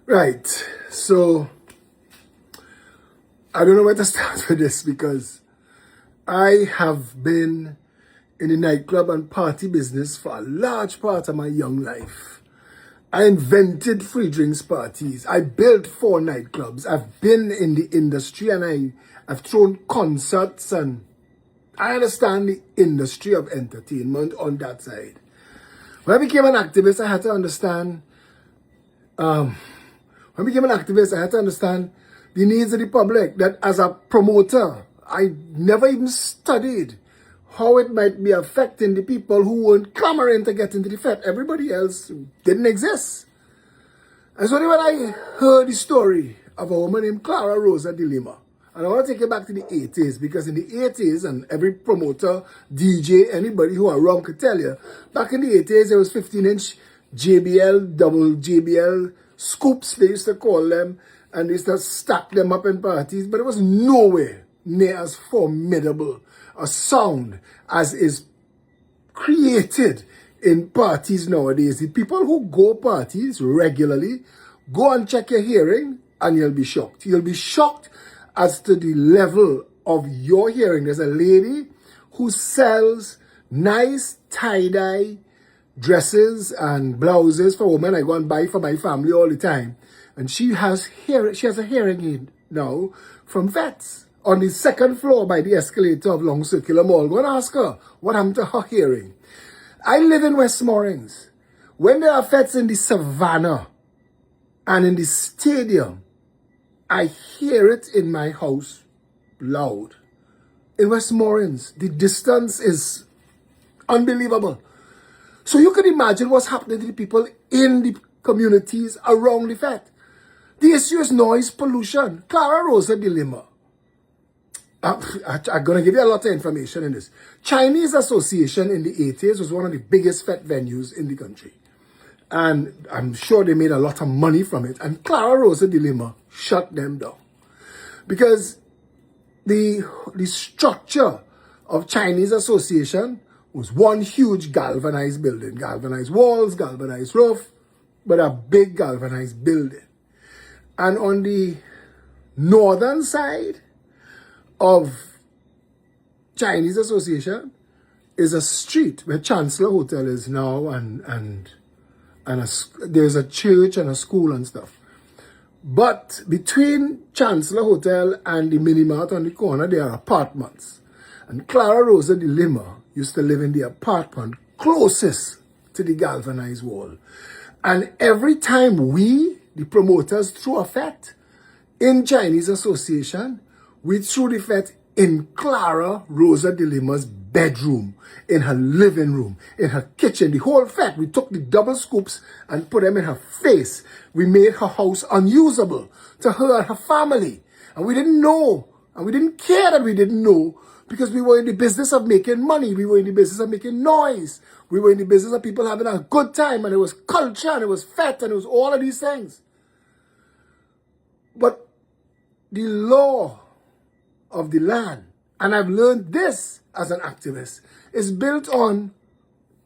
Right. So I don't know where to start with this because I have been in the nightclub and party business for a large part of my young life. I invented free drinks parties. I built 4 nightclubs. I've been in the industry and I've thrown concerts, and I understand the industry of entertainment on that side. When I became an activist, I had to understand the needs of the public. That as a promoter, I never even studied how it might be affecting the people who weren't clamoring to get into the fete. Everybody else didn't exist. And so when I heard the story of a woman named Clara Rosa de Lima, and I want to take it back to the 80s, because in the 80s, and every promoter, DJ, anybody who are around could tell you, back in the 80s, there was 15-inch JBL, double JBL scoops, they used to call them, and they used to stack them up in parties, but it was nowhere near as formidable a sound as is created in parties nowadays. The people who go parties regularly, go and check your hearing and you'll be shocked. You'll be shocked as to the level of your hearing. There's a lady who sells nice tie-dye dresses and blouses for women. I go and buy for my family all the time. And she has a hearing aid now from Vets on the 2nd floor by the escalator of Long Circular Mall. Go and ask her what happened to her hearing. I live in Westmoreland. When there are fetes in the savannah and in the stadium, I hear it in my house loud. In Westmoreland, the distance is unbelievable. So you can imagine what's happening to the people in the communities around the fete. The issue is noise pollution. Clara Rosa de Lima. I'm going to give you a lot of information in this. Chinese Association in the 80s was one of the biggest fete venues in the country. And I'm sure they made a lot of money from it. And Clara Rosa de Lima shut them down. Because the structure of Chinese Association was one huge galvanized building. Galvanized walls, galvanized roof, but a big galvanized building. And on the northern side of Chinese Association is a street where Chancellor Hotel is now, and there's a church and a school and stuff. But between Chancellor Hotel and the Minimart on the corner, there are apartments. And Clara Rosa de Lima used to live in the apartment closest to the galvanized wall. And every time we, the promoters, threw a fete in Chinese Association, we threw the fete in Clara Rosa de Lima's bedroom, in her living room, in her kitchen. The whole fete, we took the double scoops and put them in her face. We made her house unusable to her and her family. And we didn't know, and we didn't care that we didn't know, because we were in the business of making money. We were in the business of making noise. We were in the business of people having a good time, and it was culture, and it was fete, and it was all of these things. But the law of the land, and I've learned this as an activist, is built on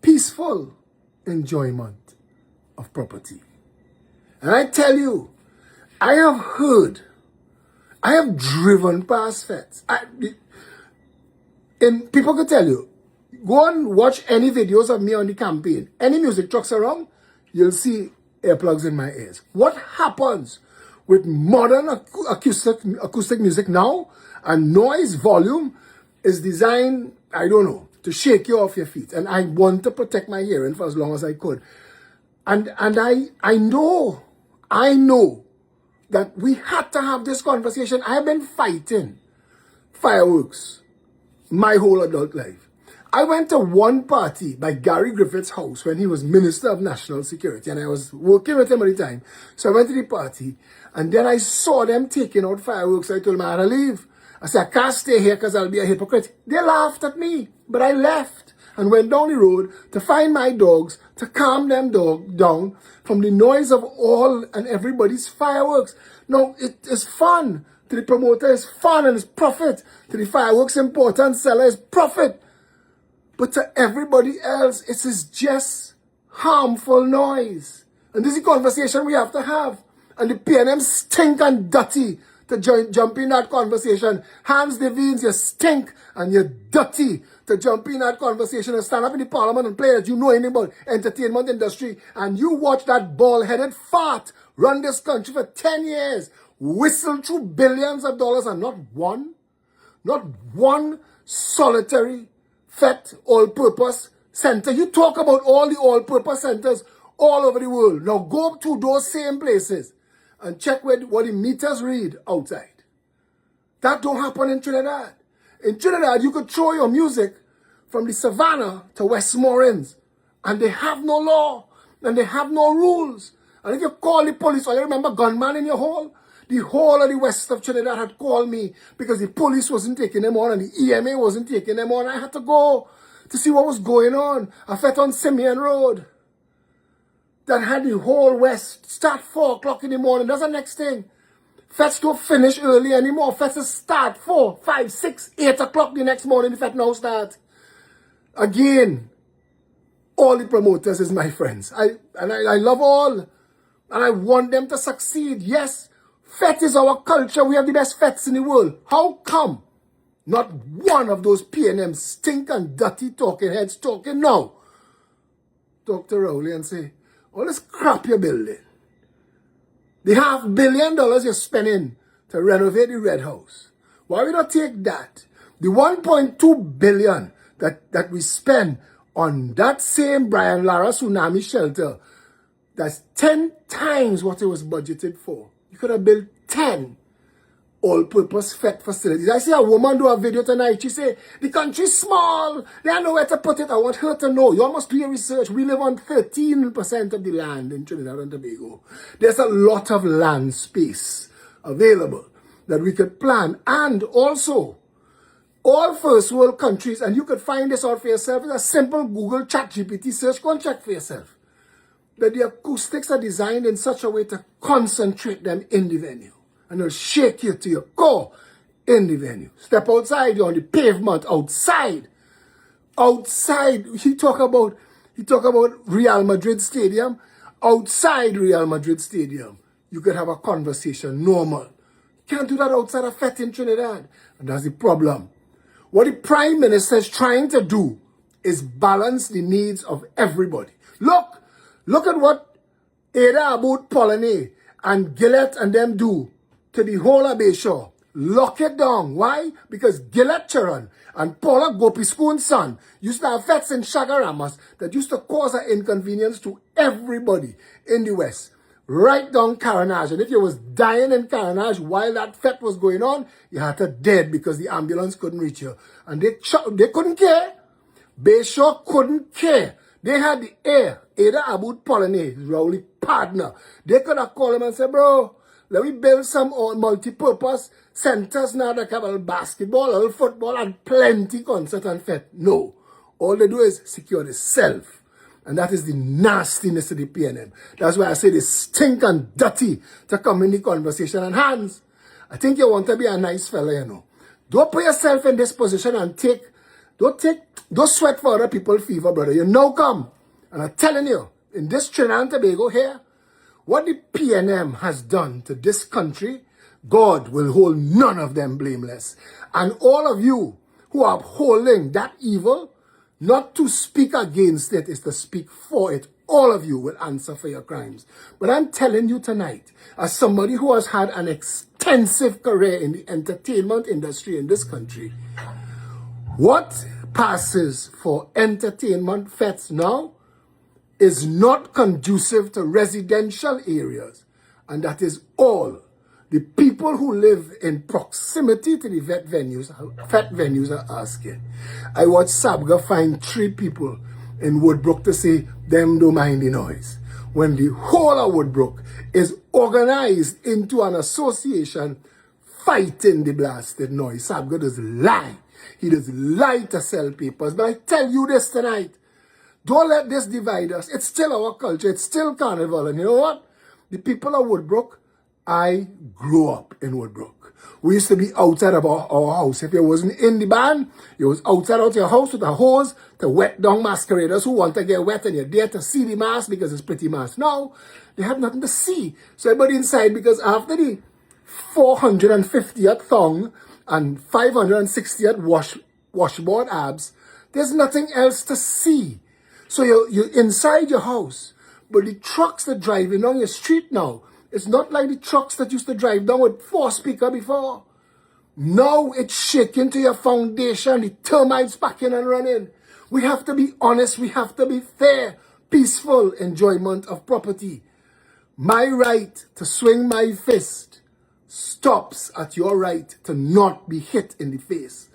peaceful enjoyment of property. And I tell you, I have driven past fetes. And people can tell you, go and watch any videos of me on the campaign. Any music trucks around, you'll see earplugs in my ears. What happens with modern acoustic music now and noise volume is designed, I don't know, to shake you off your feet. And I want to protect my hearing for as long as I could. And I know that we had to have this conversation. I've been fighting fireworks my whole adult life. I went to one party by Gary Griffith's house when he was Minister of National Security, and I was working with him at the time. So I went to the party, and then I saw them taking out fireworks. I told them I had to leave. I said, I can't stay here because I'll be a hypocrite. They laughed at me, but I left and went down the road to find my dogs, to calm them down from the noise of all and everybody's fireworks. Now, it is fun. To the promoter, it's fun and it's profit. To the fireworks importer and seller, it's profit. But to everybody else, it is just harmful noise. And this is a conversation we have to have. And the PNM stink and dirty to jump in that conversation. Hans Devines, you stink and you're dirty to jump in that conversation and stand up in the parliament and play that you know anything about entertainment industry. And you watch that bald-headed fart run this country for 10 years, whistle through billions of dollars, and not one solitary FET all-purpose center. You talk about all the all-purpose centers all over the world. Now go to those same places and check what the meters read outside. That don't happen in Trinidad. In Trinidad, you could throw your music from the savannah to Westmoreland, and they have no law, and they have no rules. And if you call the police, or you remember gunman in your hall, the whole of the west of Trinidad had called me because the police wasn't taking them on and the EMA wasn't taking them on. I had to go to see what was going on. I fed on Simeon Road that had the whole west start 4 o'clock in the morning. That's the next thing. Fets don't finish early anymore. Fets start 4, 5, 6, 8 o'clock the next morning. The Fet now start. Again, all the promoters is my friends. I love all. And I want them to succeed. Yes, Fet is our culture. We have the best Fets in the world. How come not one of those PNM stink and dirty talking heads talking now? Talk to Rowley and say, all this crap you're building, the $500 million you're spending to renovate the Red House, why we not take that? The $1.2 billion that we spend on that same Brian Lara tsunami shelter, that's 10 times what it was budgeted for. You could have built 10 all-purpose FET facilities. I see a woman do a video tonight. She say, the country's small. They don't know where to put it. I want her to know. You must do your research. We live on 13% of the land in Trinidad and Tobago. There's a lot of land space available that we could plan. And also, all first world countries, and you could find this out for yourself, it's a simple Google ChatGPT search. Go and check for yourself. That the acoustics are designed in such a way to concentrate them in the venue. And it'll shake you to your core in the venue. Step outside, you're on the pavement, outside. Outside, he talk about Real Madrid Stadium. Outside Real Madrid Stadium, you could have a conversation, normal. You can't do that outside a FET in Trinidad. And that's the problem. What the Prime Minister is trying to do is balance the needs of everybody. Look at what Ada Aboud Polony and Gillette and them do to the whole of Bayshore. Lock it down. Why? Because Gillette Charan and Paula Gopispoon's son used to have FETs in Shagaramas that used to cause an inconvenience to everybody in the West. Right down Caranage. And if you was dying in Caranage while that FET was going on, you had to dead because the ambulance couldn't reach you. And they couldn't care. Bayshore couldn't care. They had the air. Ada Aboud Polony, Rowley partner. They could have called him and said, bro, let me build some multi-purpose centers now that have a little basketball, a little football, and plenty concert and FET. No. All they do is secure the self. And that is the nastiness of the PNM. That's why I say they stink and dirty to come in the conversation. And Hans, I think you want to be a nice fella, you know. Don't put yourself in this position and don't sweat for other people's fever, brother. You now come. And I'm telling you, in this Trinidad and Tobago here, what the PNM has done to this country, God will hold none of them blameless. And all of you who are upholding that evil, not to speak against it, is to speak for it. All of you will answer for your crimes. But I'm telling you tonight, as somebody who has had an extensive career in the entertainment industry in this country, what passes for entertainment FETs now is not conducive to residential areas. And that is all. The people who live in proximity to the FET venues are asking. I watched Sabga find 3 people in Woodbrook to say them don't mind the noise. When the whole of Woodbrook is organized into an association fighting the blasted noise. Sabga does lie. He does lie to sell papers. But I tell you this tonight, don't let this divide us. It's still our culture. It's still carnival. And you know what? The people of Woodbrook I grew up in Woodbrook. We used to be outside of our house. If you wasn't in the band, you was outside of your house with a hose to wet down masqueraders who want to get wet, and you're there to see the mass because it's pretty mass. Now, they have nothing to see. So everybody inside, because after the 450th thong and 560th washboard abs, there's nothing else to see. So you're inside your house. But the trucks that driving down your street now, it's not like the trucks that used to drive down with 4-speaker before. Now it's shaking to your foundation, the termites packing and running. We have to be honest, we have to be fair, peaceful enjoyment of property. My right to swing my fist stops at your right to not be hit in the face.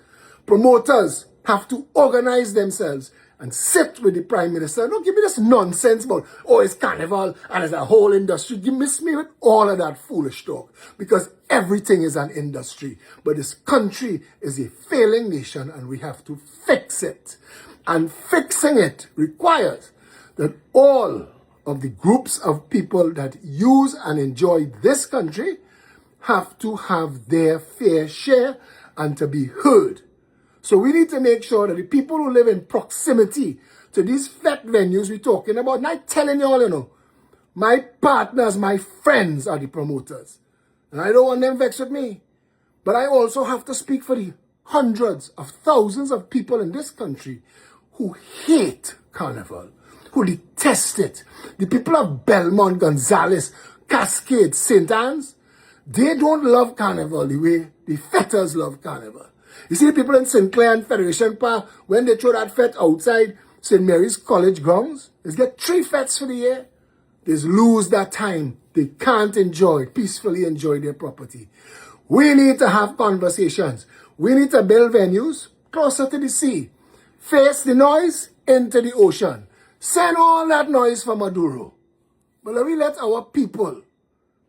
Promoters have to organize themselves and sit with the Prime Minister. Don't give me this nonsense about, oh, it's carnival and it's a whole industry. You miss me with all of that foolish talk, because everything is an industry. But this country is a failing nation and we have to fix it. And fixing it requires that all of the groups of people that use and enjoy this country have to have their fair share and to be heard. So we need to make sure that the people who live in proximity to these fete venues we're talking about, and I'm telling you all, you know, my partners, my friends are the promoters. And I don't want them vexed with me. But I also have to speak for the hundreds of thousands of people in this country who hate Carnival, who detest it. The people of Belmont, Gonzales, Cascade, St. Anne's, they don't love Carnival the way the fetters love Carnival. You see the people in St. Clair and Federation Park, when they throw that fete outside St. Mary's College grounds, they get 3 fetes for the year. They lose that time. They can't peacefully enjoy their property. We need to have conversations. We need to build venues closer to the sea. Face the noise into the ocean. Send all that noise for Maduro. But let our people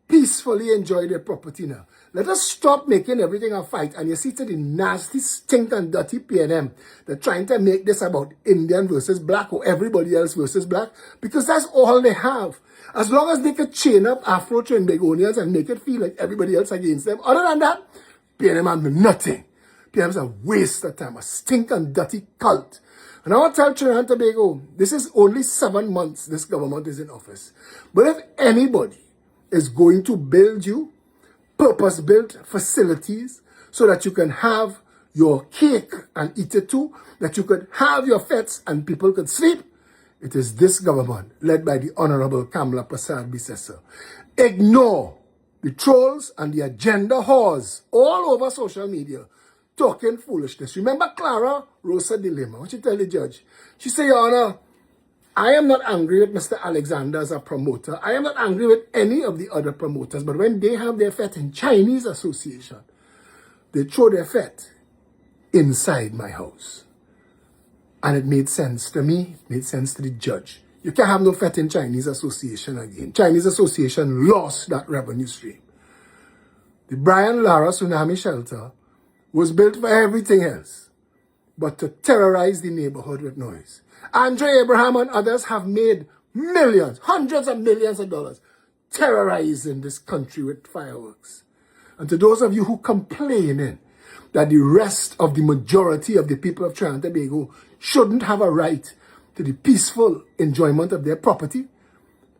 peacefully enjoy their property now. Let us stop making everything a fight. And you see to the nasty, stink and dirty PNM, they're trying to make this about Indian versus black or everybody else versus black, because that's all they have. As long as they could chain up Afro-Trinbagonians and make it feel like everybody else against them, other than that, PNM have nothing. PNM is a waste of time, a stink and dirty cult. And I want to tell Trinidad and Tobago, this is only 7 months this government is in office. But if anybody is going to build you purpose-built facilities so that you can have your cake and eat it too, that you could have your fetes and people could sleep, it is this government led by the Honorable Kamla Prasad Bisesa. Ignore the trolls and the agenda whores all over social media talking foolishness. Remember Clara Rosa Dilemma, what she tell the judge? She said, Your Honor, I am not angry with Mr. Alexander as a promoter. I am not angry with any of the other promoters. But when they have their fete in Chinese association, they throw their fete inside my house. And it made sense to me, it made sense to the judge. You can't have no fete in Chinese association again. Chinese association lost that revenue stream. The Brian Lara Tsunami Shelter was built for everything else but to terrorize the neighborhood with noise. Andre Abraham and others have made millions, hundreds of millions of dollars terrorizing this country with fireworks. And to those of you who complaining that the rest of the majority of the people of Trinidad and Tobago shouldn't have a right to the peaceful enjoyment of their property,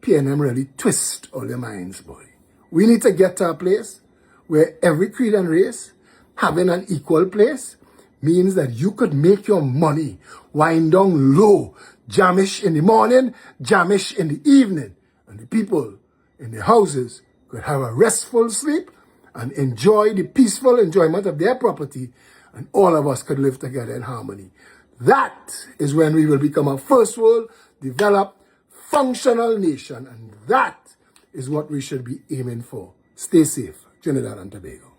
PNM really twist all your minds, boy. We need to get to a place where every creed and race having an equal place means that you could make your money wind down low, jamish in the morning, jamish in the evening, and the people in the houses could have a restful sleep and enjoy the peaceful enjoyment of their property, and all of us could live together in harmony. That is when we will become a first world, developed, functional nation, and that is what we should be aiming for. Stay safe, Trinidad and Tobago.